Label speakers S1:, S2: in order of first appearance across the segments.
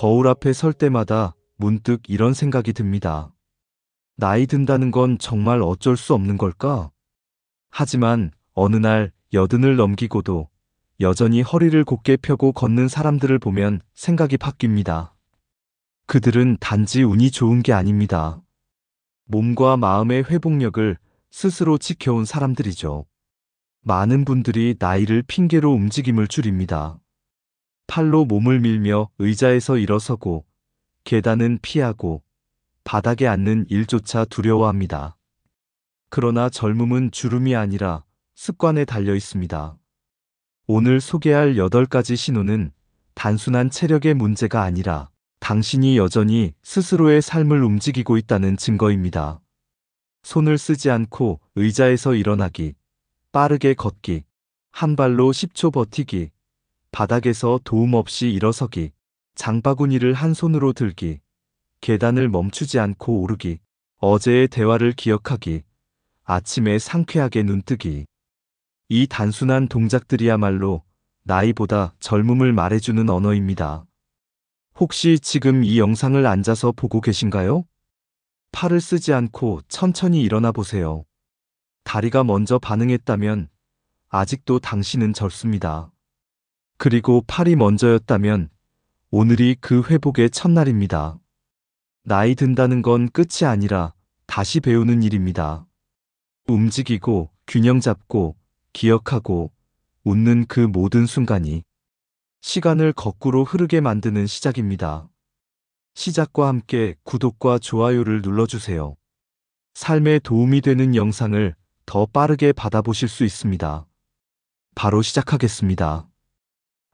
S1: 거울 앞에 설 때마다 문득 이런 생각이 듭니다. 나이 든다는 건 정말 어쩔 수 없는 걸까? 하지만 어느 날 80을 넘기고도 여전히 허리를 곧게 펴고 걷는 사람들을 보면 생각이 바뀝니다. 그들은 단지 운이 좋은 게 아닙니다. 몸과 마음의 회복력을 스스로 지켜온 사람들이죠. 많은 분들이 나이를 핑계로 움직임을 줄입니다. 팔로 몸을 밀며 의자에서 일어서고 계단은 피하고 바닥에 앉는 일조차 두려워합니다. 그러나 젊음은 주름이 아니라 습관에 달려 있습니다. 오늘 소개할 8가지 신호는 단순한 체력의 문제가 아니라 당신이 여전히 스스로의 삶을 움직이고 있다는 증거입니다. 손을 쓰지 않고 의자에서 일어나기, 빠르게 걷기, 한 발로 10초 버티기, 바닥에서 도움 없이 일어서기, 장바구니를 한 손으로 들기, 계단을 멈추지 않고 오르기, 어제의 대화를 기억하기, 아침에 상쾌하게 눈뜨기. 이 단순한 동작들이야말로 나이보다 젊음을 말해주는 언어입니다. 혹시 지금 이 영상을 앉아서 보고 계신가요? 팔을 쓰지 않고 천천히 일어나 보세요. 다리가 먼저 반응했다면 아직도 당신은 젊습니다. 그리고 팔이 먼저였다면 오늘이 그 회복의 첫날입니다. 나이 든다는 건 끝이 아니라 다시 배우는 일입니다. 움직이고 균형 잡고 기억하고 웃는 그 모든 순간이 시간을 거꾸로 흐르게 만드는 시작입니다. 시작과 함께 구독과 좋아요를 눌러주세요. 삶에 도움이 되는 영상을 더 빠르게 받아보실 수 있습니다. 바로 시작하겠습니다.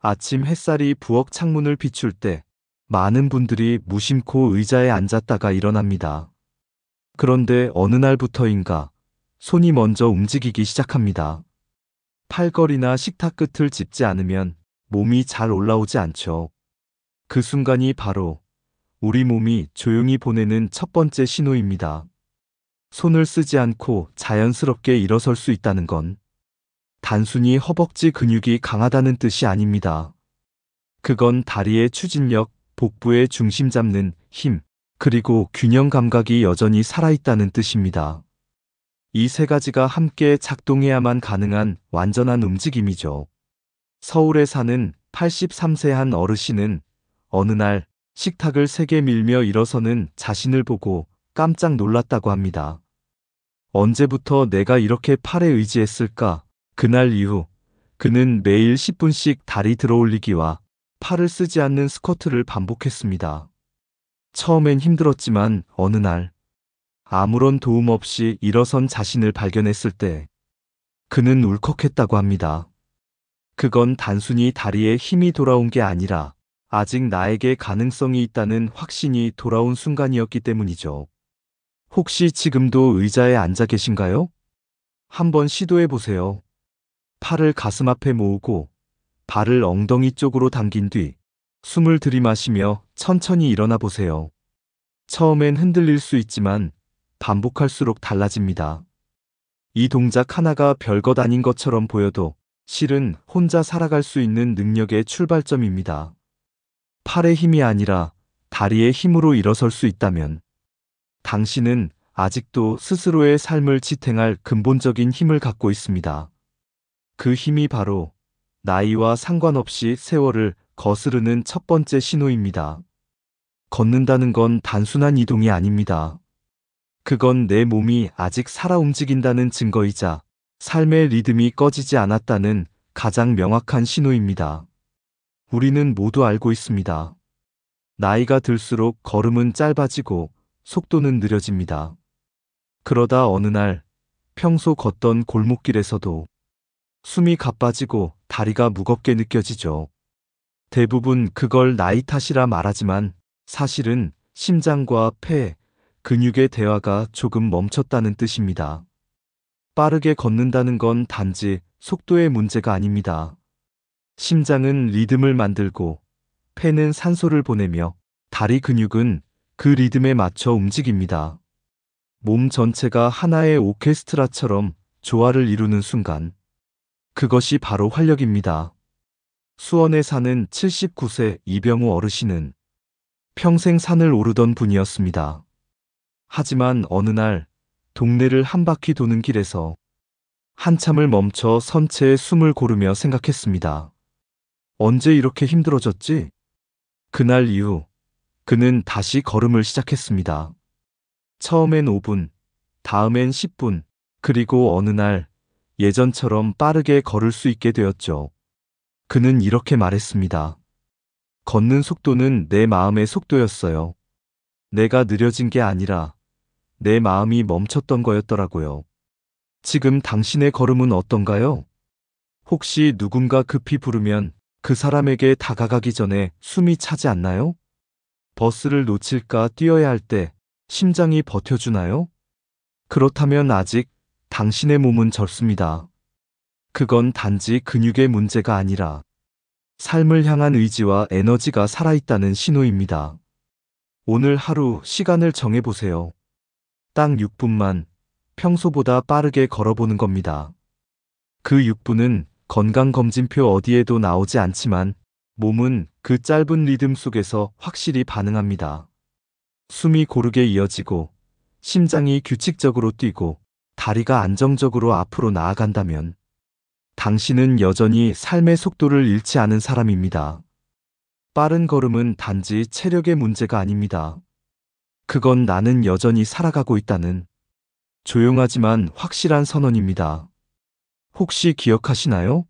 S1: 아침 햇살이 부엌 창문을 비출 때 많은 분들이 무심코 의자에 앉았다가 일어납니다. 그런데 어느 날부터인가 손이 먼저 움직이기 시작합니다. 팔걸이나 식탁 끝을 짚지 않으면 몸이 잘 올라오지 않죠. 그 순간이 바로 우리 몸이 조용히 보내는 첫 번째 신호입니다. 손을 쓰지 않고 자연스럽게 일어설 수 있다는 건 단순히 허벅지 근육이 강하다는 뜻이 아닙니다. 그건 다리의 추진력, 복부의 중심 잡는 힘, 그리고 균형 감각이 여전히 살아있다는 뜻입니다. 이 세 가지가 함께 작동해야만 가능한 완전한 움직임이죠. 서울에 사는 83세 한 어르신은 어느 날 식탁을 3개 밀며 일어서는 자신을 보고 깜짝 놀랐다고 합니다. 언제부터 내가 이렇게 팔에 의지했을까? 그날 이후 그는 매일 10분씩 다리 들어올리기와 팔을 쓰지 않는 스쿼트를 반복했습니다. 처음엔 힘들었지만 어느 날 아무런 도움 없이 일어선 자신을 발견했을 때 그는 울컥했다고 합니다. 그건 단순히 다리에 힘이 돌아온 게 아니라 아직 나에게 가능성이 있다는 확신이 돌아온 순간이었기 때문이죠. 혹시 지금도 의자에 앉아 계신가요? 한번 시도해 보세요. 팔을 가슴 앞에 모으고 발을 엉덩이 쪽으로 당긴 뒤 숨을 들이마시며 천천히 일어나 보세요. 처음엔 흔들릴 수 있지만 반복할수록 달라집니다. 이 동작 하나가 별것 아닌 것처럼 보여도 실은 혼자 살아갈 수 있는 능력의 출발점입니다. 팔의 힘이 아니라 다리의 힘으로 일어설 수 있다면 당신은 아직도 스스로의 삶을 지탱할 근본적인 힘을 갖고 있습니다. 그 힘이 바로 나이와 상관없이 세월을 거스르는 첫 번째 신호입니다. 걷는다는 건 단순한 이동이 아닙니다. 그건 내 몸이 아직 살아 움직인다는 증거이자 삶의 리듬이 꺼지지 않았다는 가장 명확한 신호입니다. 우리는 모두 알고 있습니다. 나이가 들수록 걸음은 짧아지고 속도는 느려집니다. 그러다 어느 날 평소 걷던 골목길에서도 숨이 가빠지고 다리가 무겁게 느껴지죠. 대부분 그걸 나이 탓이라 말하지만 사실은 심장과 폐, 근육의 대화가 조금 멈췄다는 뜻입니다. 빠르게 걷는다는 건 단지 속도의 문제가 아닙니다. 심장은 리듬을 만들고 폐는 산소를 보내며 다리 근육은 그 리듬에 맞춰 움직입니다. 몸 전체가 하나의 오케스트라처럼 조화를 이루는 순간 그것이 바로 활력입니다. 수원에 사는 79세 이병우 어르신은 평생 산을 오르던 분이었습니다. 하지만 어느 날 동네를 한 바퀴 도는 길에서 한참을 멈춰 선체의 숨을 고르며 생각했습니다. 언제 이렇게 힘들어졌지? 그날 이후 그는 다시 걸음을 시작했습니다. 처음엔 5분, 다음엔 10분, 그리고 어느 날 예전처럼 빠르게 걸을 수 있게 되었죠. 그는 이렇게 말했습니다. 걷는 속도는 내 마음의 속도였어요. 내가 느려진 게 아니라 내 마음이 멈췄던 거였더라고요. 지금 당신의 걸음은 어떤가요? 혹시 누군가 급히 부르면 그 사람에게 다가가기 전에 숨이 차지 않나요? 버스를 놓칠까 뛰어야 할 때 심장이 버텨주나요? 그렇다면 아직 당신의 몸은 젊습니다. 그건 단지 근육의 문제가 아니라 삶을 향한 의지와 에너지가 살아있다는 신호입니다. 오늘 하루 시간을 정해보세요. 딱 6분만 평소보다 빠르게 걸어보는 겁니다. 그 6분은 건강검진표 어디에도 나오지 않지만 몸은 그 짧은 리듬 속에서 확실히 반응합니다. 숨이 고르게 이어지고 심장이 규칙적으로 뛰고 다리가 안정적으로 앞으로 나아간다면 당신은 여전히 삶의 속도를 잃지 않은 사람입니다. 빠른 걸음은 단지 체력의 문제가 아닙니다. 그건 나는 여전히 살아가고 있다는 조용하지만 확실한 선언입니다. 혹시 기억하시나요?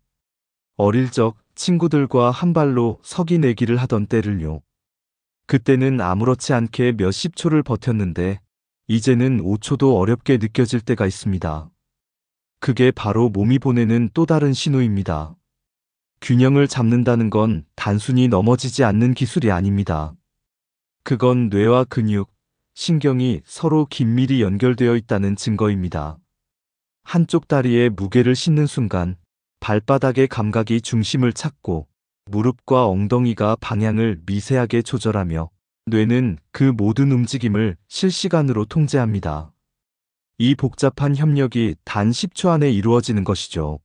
S1: 어릴 적 친구들과 한 발로 서기 내기를 하던 때를요. 그때는 아무렇지 않게 몇십 초를 버텼는데 이제는 5초도 어렵게 느껴질 때가 있습니다. 그게 바로 몸이 보내는 또 다른 신호입니다. 균형을 잡는다는 건 단순히 넘어지지 않는 기술이 아닙니다. 그건 뇌와 근육, 신경이 서로 긴밀히 연결되어 있다는 증거입니다. 한쪽 다리에 무게를 싣는 순간 발바닥의 감각이 중심을 찾고 무릎과 엉덩이가 방향을 미세하게 조절하며 뇌는 그 모든 움직임을 실시간으로 통제합니다. 이 복잡한 협력이 단 10초 안에 이루어지는 것이죠.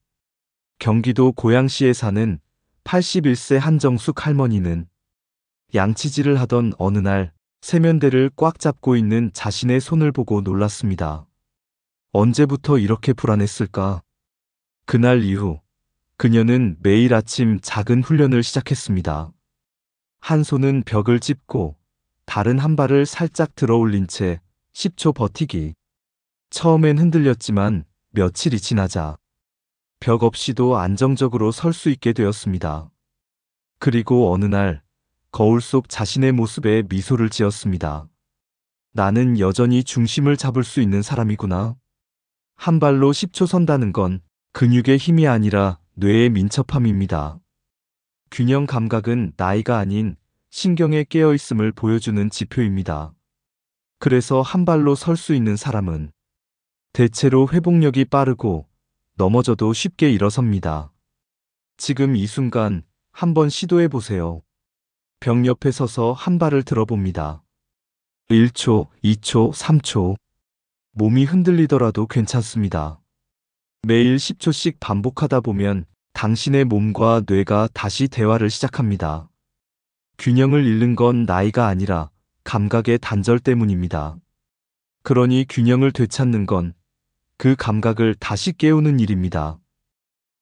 S1: 경기도 고양시에 사는 81세 한정숙 할머니는 양치질을 하던 어느 날 세면대를 꽉 잡고 있는 자신의 손을 보고 놀랐습니다. 언제부터 이렇게 불안했을까? 그날 이후 그녀는 매일 아침 작은 훈련을 시작했습니다. 한 손은 벽을 짚고 다른 한 발을 살짝 들어 올린 채 10초 버티기. 처음엔 흔들렸지만 며칠이 지나자 벽 없이도 안정적으로 설 수 있게 되었습니다. 그리고 어느 날 거울 속 자신의 모습에 미소를 지었습니다. 나는 여전히 중심을 잡을 수 있는 사람이구나. 한 발로 10초 선다는 건 근육의 힘이 아니라 뇌의 민첩함입니다. 균형 감각은 나이가 아닌 신경의 깨어있음을 보여주는 지표입니다. 그래서 한 발로 설 수 있는 사람은 대체로 회복력이 빠르고 넘어져도 쉽게 일어섭니다. 지금 이 순간 한번 시도해 보세요. 벽 옆에 서서 한 발을 들어봅니다. 1초, 2초, 3초. 몸이 흔들리더라도 괜찮습니다. 매일 10초씩 반복하다 보면 당신의 몸과 뇌가 다시 대화를 시작합니다. 균형을 잃는 건 나이가 아니라 감각의 단절 때문입니다. 그러니 균형을 되찾는 건 그 감각을 다시 깨우는 일입니다.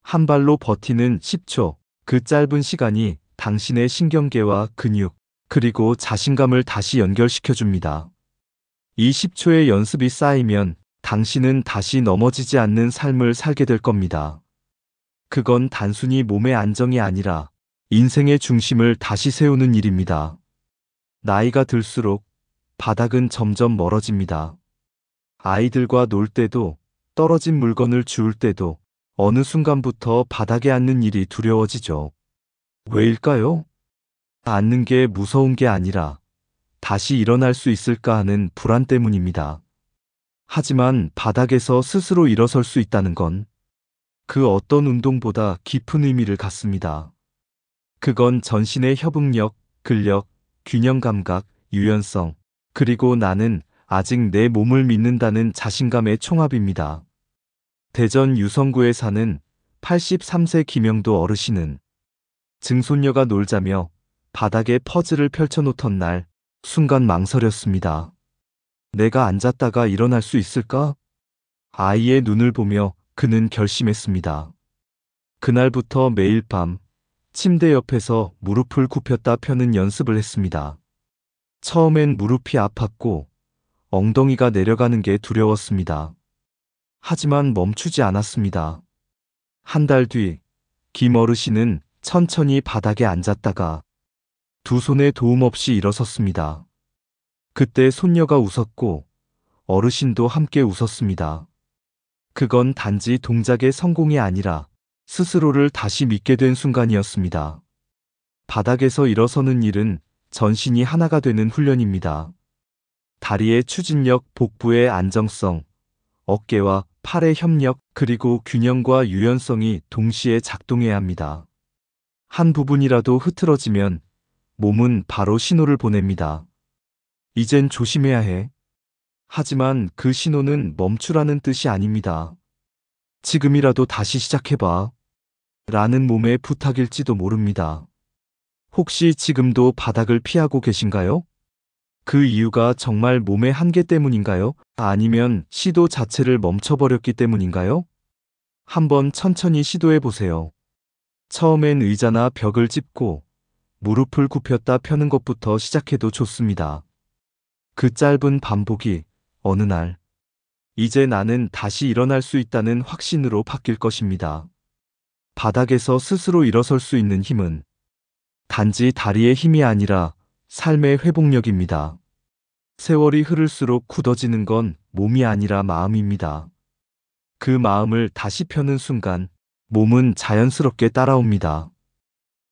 S1: 한 발로 버티는 10초, 그 짧은 시간이 당신의 신경계와 근육, 그리고 자신감을 다시 연결시켜 줍니다. 이 10초의 연습이 쌓이면 당신은 다시 넘어지지 않는 삶을 살게 될 겁니다. 그건 단순히 몸의 안정이 아니라 인생의 중심을 다시 세우는 일입니다. 나이가 들수록 바닥은 점점 멀어집니다. 아이들과 놀 때도 떨어진 물건을 주울 때도 어느 순간부터 바닥에 앉는 일이 두려워지죠. 왜일까요? 앉는 게 무서운 게 아니라 다시 일어날 수 있을까 하는 불안 때문입니다. 하지만 바닥에서 스스로 일어설 수 있다는 건 그 어떤 운동보다 깊은 의미를 갖습니다. 그건 전신의 협응력, 근력, 균형 감각, 유연성, 그리고 나는 아직 내 몸을 믿는다는 자신감의 총합입니다. 대전 유성구에 사는 83세 김영도 어르신은 증손녀가 놀자며 바닥에 퍼즐을 펼쳐놓던 날 순간 망설였습니다. 내가 앉았다가 일어날 수 있을까? 아이의 눈을 보며 그는 결심했습니다. 그날부터 매일 밤 침대 옆에서 무릎을 굽혔다 펴는 연습을 했습니다. 처음엔 무릎이 아팠고 엉덩이가 내려가는 게 두려웠습니다. 하지만 멈추지 않았습니다. 한 달 뒤, 김 어르신은 천천히 바닥에 앉았다가 두 손에 도움 없이 일어섰습니다. 그때 손녀가 웃었고 어르신도 함께 웃었습니다. 그건 단지 동작의 성공이 아니라 스스로를 다시 믿게 된 순간이었습니다. 바닥에서 일어서는 일은 전신이 하나가 되는 훈련입니다. 다리의 추진력, 복부의 안정성, 어깨와 팔의 협력, 그리고 균형과 유연성이 동시에 작동해야 합니다. 한 부분이라도 흐트러지면 몸은 바로 신호를 보냅니다. 이젠 조심해야 해. 하지만 그 신호는 멈추라는 뜻이 아닙니다. 지금이라도 다시 시작해봐. 라는 몸의 부탁일지도 모릅니다. 혹시 지금도 바닥을 피하고 계신가요? 그 이유가 정말 몸의 한계 때문인가요? 아니면 시도 자체를 멈춰버렸기 때문인가요? 한번 천천히 시도해 보세요. 처음엔 의자나 벽을 짚고 무릎을 굽혔다 펴는 것부터 시작해도 좋습니다. 그 짧은 반복이 어느 날, 이제 나는 다시 일어날 수 있다는 확신으로 바뀔 것입니다. 바닥에서 스스로 일어설 수 있는 힘은 단지 다리의 힘이 아니라 삶의 회복력입니다. 세월이 흐를수록 굳어지는 건 몸이 아니라 마음입니다. 그 마음을 다시 펴는 순간 몸은 자연스럽게 따라옵니다.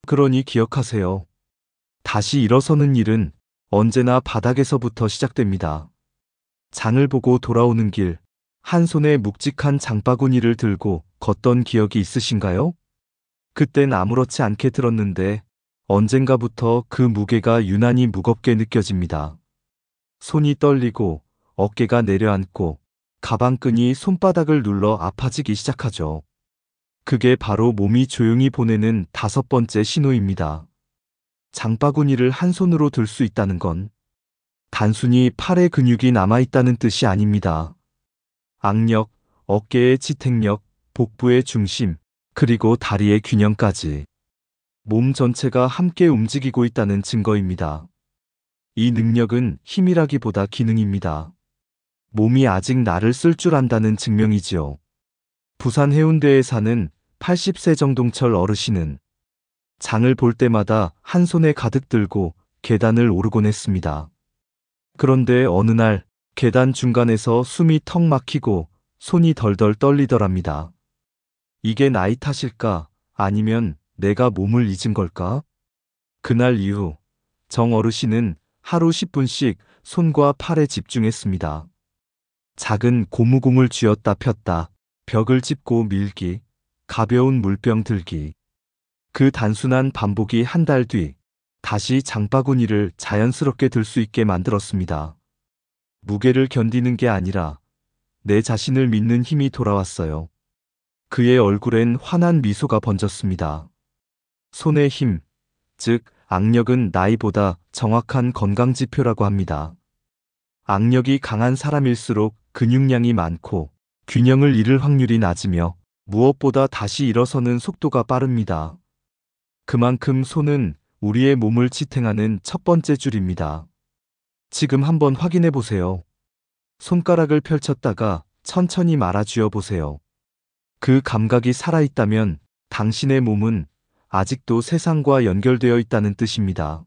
S1: 그러니 기억하세요. 다시 일어서는 일은 언제나 바닥에서부터 시작됩니다. 장을 보고 돌아오는 길, 한 손에 묵직한 장바구니를 들고 걷던 기억이 있으신가요? 그땐 아무렇지 않게 들었는데 언젠가부터 그 무게가 유난히 무겁게 느껴집니다. 손이 떨리고 어깨가 내려앉고 가방끈이 손바닥을 눌러 아파지기 시작하죠. 그게 바로 몸이 조용히 보내는 5번째 신호입니다. 장바구니를 한 손으로 들 수 있다는 건 단순히 팔의 근육이 남아있다는 뜻이 아닙니다. 악력, 어깨의 지탱력, 복부의 중심, 그리고 다리의 균형까지 몸 전체가 함께 움직이고 있다는 증거입니다. 이 능력은 힘이라기보다 기능입니다. 몸이 아직 나를 쓸 줄 안다는 증명이지요. 부산 해운대에 사는 80세 정동철 어르신은 장을 볼 때마다 한 손에 가득 들고 계단을 오르곤 했습니다. 그런데 어느 날 계단 중간에서 숨이 턱 막히고 손이 덜덜 떨리더랍니다. 이게 나이 탓일까? 아니면 내가 몸을 잊은 걸까? 그날 이후 정 어르신은 하루 10분씩 손과 팔에 집중했습니다. 작은 고무공을 쥐었다 폈다, 벽을 짚고 밀기, 가벼운 물병 들기. 그 단순한 반복이 한 달 뒤 다시 장바구니를 자연스럽게 들 수 있게 만들었습니다. 무게를 견디는 게 아니라 내 자신을 믿는 힘이 돌아왔어요. 그의 얼굴엔 환한 미소가 번졌습니다. 손의 힘, 즉 악력은 나이보다 정확한 건강 지표라고 합니다. 악력이 강한 사람일수록 근육량이 많고 균형을 잃을 확률이 낮으며 무엇보다 다시 일어서는 속도가 빠릅니다. 그만큼 손은 우리의 몸을 지탱하는 첫 번째 줄입니다. 지금 한번 확인해 보세요. 손가락을 펼쳤다가 천천히 말아쥐어 보세요. 그 감각이 살아있다면 당신의 몸은 아직도 세상과 연결되어 있다는 뜻입니다.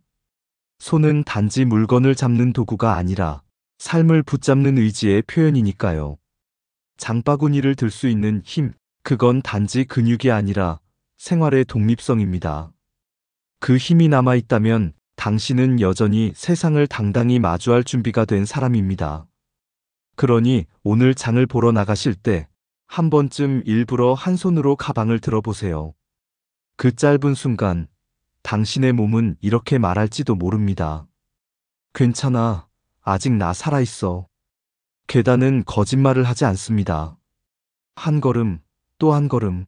S1: 손은 단지 물건을 잡는 도구가 아니라 삶을 붙잡는 의지의 표현이니까요. 장바구니를 들 수 있는 힘, 그건 단지 근육이 아니라 생활의 독립성입니다. 그 힘이 남아있다면 당신은 여전히 세상을 당당히 마주할 준비가 된 사람입니다. 그러니 오늘 장을 보러 나가실 때 한 번쯤 일부러 한 손으로 가방을 들어보세요. 그 짧은 순간 당신의 몸은 이렇게 말할지도 모릅니다. 괜찮아. 아직 나 살아있어. 계단은 거짓말을 하지 않습니다. 한 걸음, 또 한 걸음.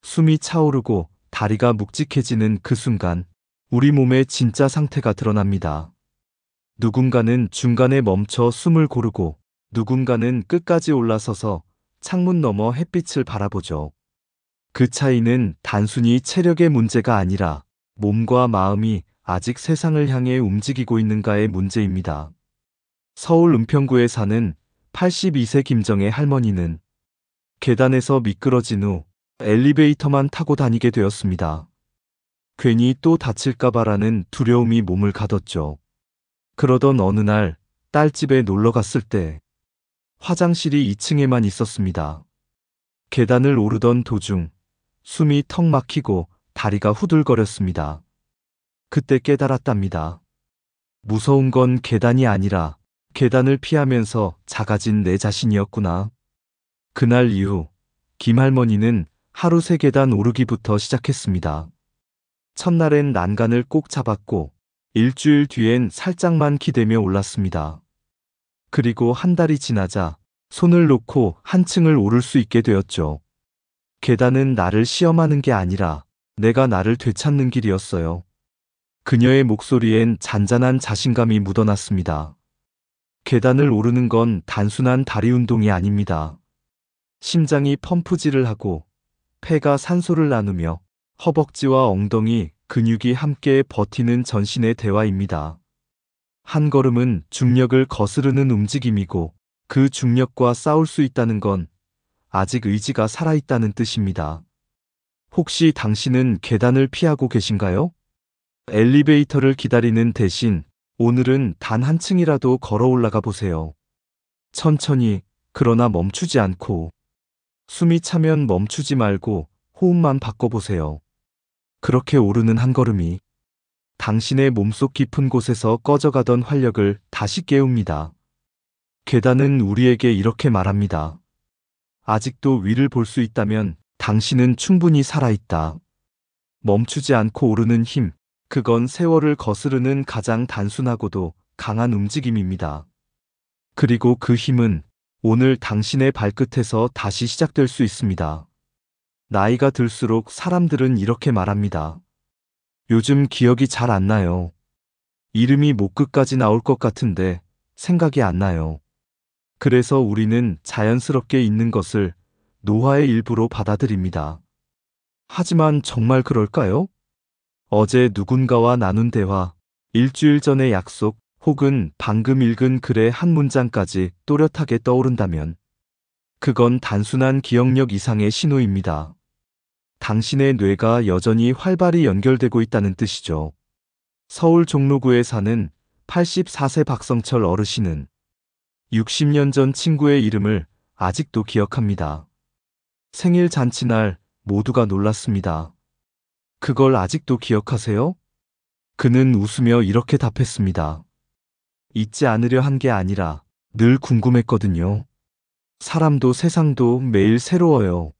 S1: 숨이 차오르고 다리가 묵직해지는 그 순간 우리 몸의 진짜 상태가 드러납니다. 누군가는 중간에 멈춰 숨을 고르고 누군가는 끝까지 올라서서 창문 너머 햇빛을 바라보죠. 그 차이는 단순히 체력의 문제가 아니라 몸과 마음이 아직 세상을 향해 움직이고 있는가의 문제입니다. 서울 은평구에 사는 82세 김정의 할머니는 계단에서 미끄러진 후 엘리베이터만 타고 다니게 되었습니다. 괜히 또 다칠까봐라는 두려움이 몸을 가뒀죠. 그러던 어느 날 딸 집에 놀러 갔을 때 화장실이 2층에만 있었습니다. 계단을 오르던 도중 숨이 턱 막히고 다리가 후들거렸습니다. 그때 깨달았답니다. 무서운 건 계단이 아니라 계단을 피하면서 작아진 내 자신이었구나. 그날 이후 김할머니는 하루 3계단 오르기부터 시작했습니다. 첫날엔 난간을 꼭 잡았고 일주일 뒤엔 살짝만 기대며 올랐습니다. 그리고 한 달이 지나자 손을 놓고 한 층을 오를 수 있게 되었죠. 계단은 나를 시험하는 게 아니라 내가 나를 되찾는 길이었어요. 그녀의 목소리엔 잔잔한 자신감이 묻어났습니다. 계단을 오르는 건 단순한 다리 운동이 아닙니다. 심장이 펌프질을 하고 폐가 산소를 나누며 허벅지와 엉덩이, 근육이 함께 버티는 전신의 대화입니다. 한 걸음은 중력을 거스르는 움직임이고 그 중력과 싸울 수 있다는 건 아직 의지가 살아있다는 뜻입니다. 혹시 당신은 계단을 피하고 계신가요? 엘리베이터를 기다리는 대신 오늘은 단 한 층이라도 걸어 올라가 보세요. 천천히, 그러나 멈추지 않고. 숨이 차면 멈추지 말고 호흡만 바꿔보세요. 그렇게 오르는 한 걸음이 당신의 몸속 깊은 곳에서 꺼져가던 활력을 다시 깨웁니다. 계단은 우리에게 이렇게 말합니다. 아직도 위를 볼 수 있다면 당신은 충분히 살아있다. 멈추지 않고 오르는 힘, 그건 세월을 거스르는 가장 단순하고도 강한 움직임입니다. 그리고 그 힘은 오늘 당신의 발끝에서 다시 시작될 수 있습니다. 나이가 들수록 사람들은 이렇게 말합니다. 요즘 기억이 잘 안 나요. 이름이 목 끝까지 나올 것 같은데 생각이 안 나요. 그래서 우리는 자연스럽게 있는 것을 노화의 일부로 받아들입니다. 하지만 정말 그럴까요? 어제 누군가와 나눈 대화, 일주일 전의 약속, 혹은 방금 읽은 글의 한 문장까지 또렷하게 떠오른다면 그건 단순한 기억력 이상의 신호입니다. 당신의 뇌가 여전히 활발히 연결되고 있다는 뜻이죠. 서울 종로구에 사는 84세 박성철 어르신은 60년 전 친구의 이름을 아직도 기억합니다. 생일 잔치날 모두가 놀랐습니다. 그걸 아직도 기억하세요? 그는 웃으며 이렇게 답했습니다. 잊지 않으려 한 게 아니라 늘 궁금했거든요. 사람도 세상도 매일 새로워요.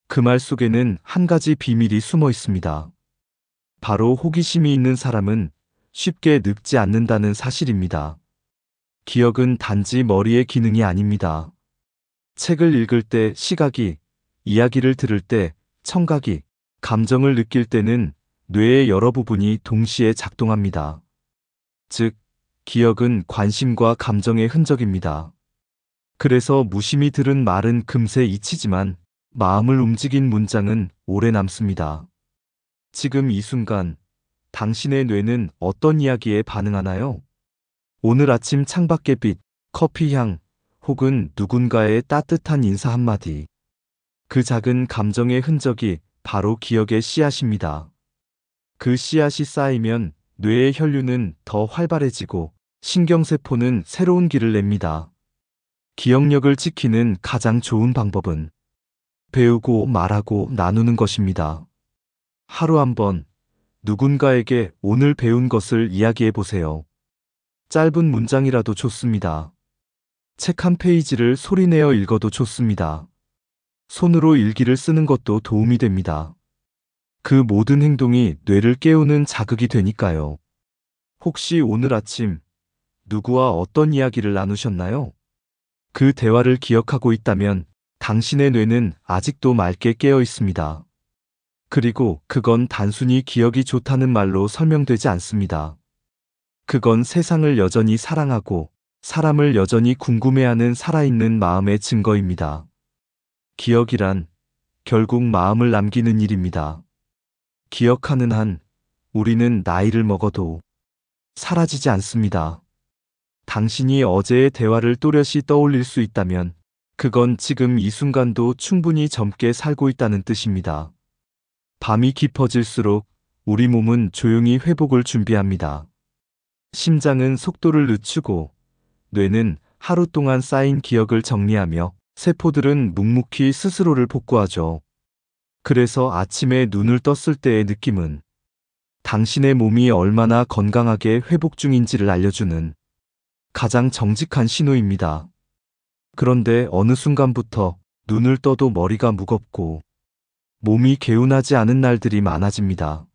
S1: 그 말 속에는 한 가지 비밀이 숨어 있습니다. 바로 호기심이 있는 사람은 쉽게 늙지 않는다는 사실입니다. 기억은 단지 머리의 기능이 아닙니다. 책을 읽을 때 시각이, 이야기를 들을 때 청각이, 감정을 느낄 때는 뇌의 여러 부분이 동시에 작동합니다. 즉, 기억은 관심과 감정의 흔적입니다. 그래서 무심히 들은 말은 금세 잊히지만 마음을 움직인 문장은 오래 남습니다. 지금 이 순간 당신의 뇌는 어떤 이야기에 반응하나요? 오늘 아침 창밖의 빛, 커피 향, 혹은 누군가의 따뜻한 인사 한마디. 그 작은 감정의 흔적이 바로 기억의 씨앗입니다. 그 씨앗이 쌓이면 뇌의 혈류는 더 활발해지고 신경세포는 새로운 길을 냅니다. 기억력을 지키는 가장 좋은 방법은 배우고 말하고 나누는 것입니다. 하루 한 번 누군가에게 오늘 배운 것을 이야기해 보세요. 짧은 문장이라도 좋습니다. 책 한 페이지를 소리내어 읽어도 좋습니다. 손으로 일기를 쓰는 것도 도움이 됩니다. 그 모든 행동이 뇌를 깨우는 자극이 되니까요. 혹시 오늘 아침 누구와 어떤 이야기를 나누셨나요? 그 대화를 기억하고 있다면 당신의 뇌는 아직도 맑게 깨어 있습니다. 그리고 그건 단순히 기억이 좋다는 말로 설명되지 않습니다. 그건 세상을 여전히 사랑하고 사람을 여전히 궁금해하는 살아있는 마음의 증거입니다. 기억이란 결국 마음을 남기는 일입니다. 기억하는 한 우리는 나이를 먹어도 사라지지 않습니다. 당신이 어제의 대화를 또렷이 떠올릴 수 있다면 그건 지금 이 순간도 충분히 젊게 살고 있다는 뜻입니다. 밤이 깊어질수록 우리 몸은 조용히 회복을 준비합니다. 심장은 속도를 늦추고 뇌는 하루 동안 쌓인 기억을 정리하며 세포들은 묵묵히 스스로를 복구하죠. 그래서 아침에 눈을 떴을 때의 느낌은 당신의 몸이 얼마나 건강하게 회복 중인지를 알려주는 가장 정직한 신호입니다. 그런데 어느 순간부터 눈을 떠도 머리가 무겁고 몸이 개운하지 않은 날들이 많아집니다.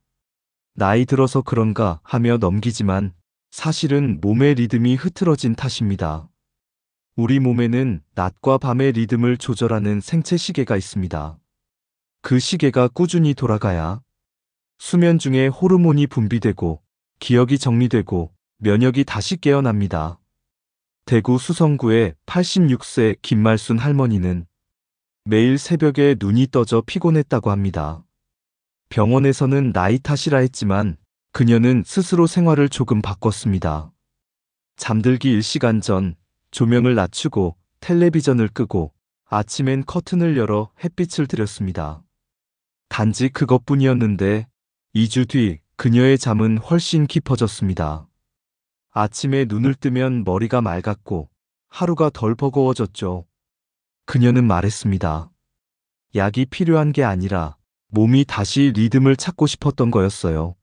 S1: 나이 들어서 그런가 하며 넘기지만 사실은 몸의 리듬이 흐트러진 탓입니다. 우리 몸에는 낮과 밤의 리듬을 조절하는 생체 시계가 있습니다. 그 시계가 꾸준히 돌아가야 수면 중에 호르몬이 분비되고 기억이 정리되고 면역이 다시 깨어납니다. 대구 수성구의 86세 김말순 할머니는 매일 새벽에 눈이 떠져 피곤했다고 합니다. 병원에서는 나이 탓이라 했지만 그녀는 스스로 생활을 조금 바꿨습니다. 잠들기 1시간 전 조명을 낮추고 텔레비전을 끄고 아침엔 커튼을 열어 햇빛을 들였습니다. 단지 그것뿐이었는데 2주 뒤 그녀의 잠은 훨씬 깊어졌습니다. 아침에 눈을 뜨면 머리가 맑았고 하루가 덜 버거워졌죠. 그녀는 말했습니다. 약이 필요한 게 아니라 몸이 다시 리듬을 찾고 싶었던 거였어요.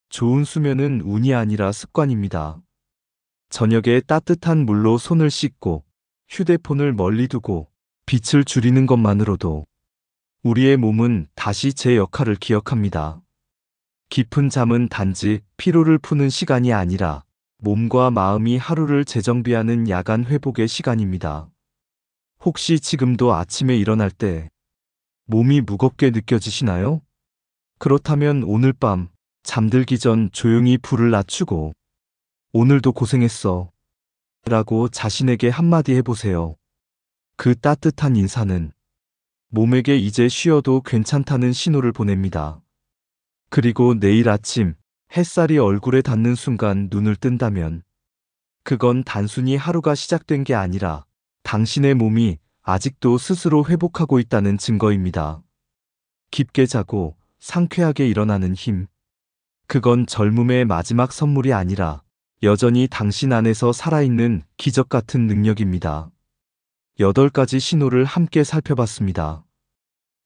S1: 좋은 수면은 운이 아니라 습관입니다. 저녁에 따뜻한 물로 손을 씻고 휴대폰을 멀리 두고 빛을 줄이는 것만으로도 우리의 몸은 다시 제 역할을 기억합니다. 깊은 잠은 단지 피로를 푸는 시간이 아니라 몸과 마음이 하루를 재정비하는 야간 회복의 시간입니다. 혹시 지금도 아침에 일어날 때 몸이 무겁게 느껴지시나요? 그렇다면 오늘 밤 잠들기 전 조용히 불을 낮추고 오늘도 고생했어 라고 자신에게 한마디 해보세요. 그 따뜻한 인사는 몸에게 이제 쉬어도 괜찮다는 신호를 보냅니다. 그리고 내일 아침 햇살이 얼굴에 닿는 순간 눈을 뜬다면 그건 단순히 하루가 시작된 게 아니라 당신의 몸이 아직도 스스로 회복하고 있다는 증거입니다. 깊게 자고 상쾌하게 일어나는 힘. 그건 젊음의 마지막 선물이 아니라 여전히 당신 안에서 살아있는 기적 같은 능력입니다. 8가지 신호를 함께 살펴봤습니다.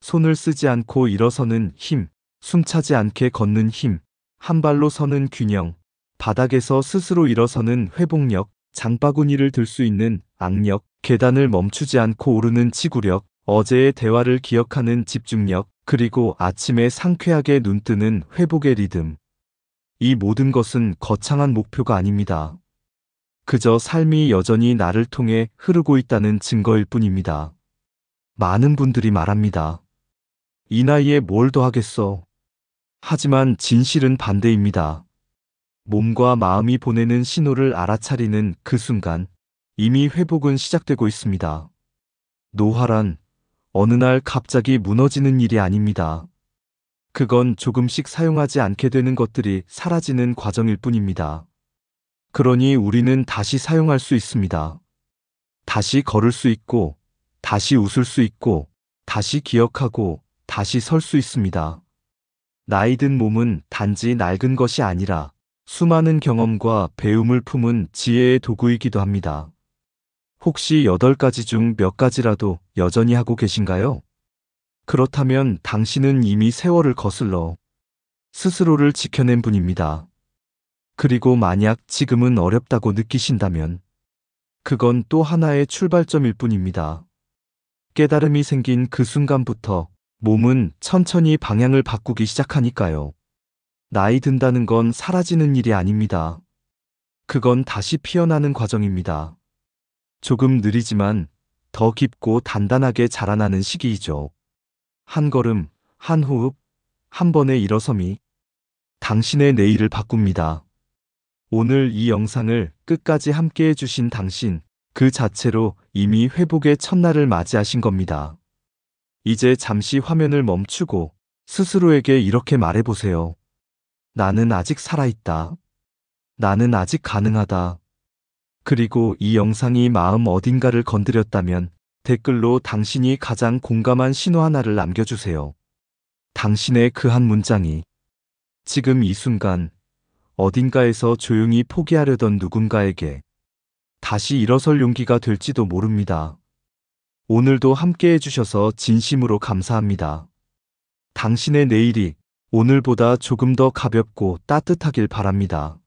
S1: 손을 쓰지 않고 일어서는 힘, 숨차지 않게 걷는 힘, 한 발로 서는 균형, 바닥에서 스스로 일어서는 회복력, 장바구니를 들 수 있는 악력, 계단을 멈추지 않고 오르는 지구력, 어제의 대화를 기억하는 집중력, 그리고 아침에 상쾌하게 눈뜨는 회복의 리듬. 이 모든 것은 거창한 목표가 아닙니다. 그저 삶이 여전히 나를 통해 흐르고 있다는 증거일 뿐입니다. 많은 분들이 말합니다. 이 나이에 뭘 더 하겠어. 하지만 진실은 반대입니다. 몸과 마음이 보내는 신호를 알아차리는 그 순간 이미 회복은 시작되고 있습니다. 노화란 어느 날 갑자기 무너지는 일이 아닙니다. 그건 조금씩 사용하지 않게 되는 것들이 사라지는 과정일 뿐입니다. 그러니 우리는 다시 사용할 수 있습니다. 다시 걸을 수 있고, 다시 웃을 수 있고, 다시 기억하고, 다시 설 수 있습니다. 나이 든 몸은 단지 낡은 것이 아니라 수많은 경험과 배움을 품은 지혜의 도구이기도 합니다. 혹시 8가지 중 몇 가지라도 여전히 하고 계신가요? 그렇다면 당신은 이미 세월을 거슬러 스스로를 지켜낸 분입니다. 그리고 만약 지금은 어렵다고 느끼신다면 그건 또 하나의 출발점일 뿐입니다. 깨달음이 생긴 그 순간부터 몸은 천천히 방향을 바꾸기 시작하니까요. 나이 든다는 건 사라지는 일이 아닙니다. 그건 다시 피어나는 과정입니다. 조금 느리지만 더 깊고 단단하게 자라나는 시기이죠. 한 걸음, 한 호흡, 한 번의 일어섬이 당신의 내일을 바꿉니다. 오늘 이 영상을 끝까지 함께 해주신 당신, 그 자체로 이미 회복의 첫날을 맞이하신 겁니다. 이제 잠시 화면을 멈추고 스스로에게 이렇게 말해보세요. 나는 아직 살아있다. 나는 아직 가능하다. 그리고 이 영상이 마음 어딘가를 건드렸다면 댓글로 당신이 가장 공감한 신호 하나를 남겨주세요. 당신의 그 한 문장이 지금 이 순간 어딘가에서 조용히 포기하려던 누군가에게 다시 일어설 용기가 될지도 모릅니다. 오늘도 함께 해주셔서 진심으로 감사합니다. 당신의 내일이 오늘보다 조금 더 가볍고 따뜻하길 바랍니다.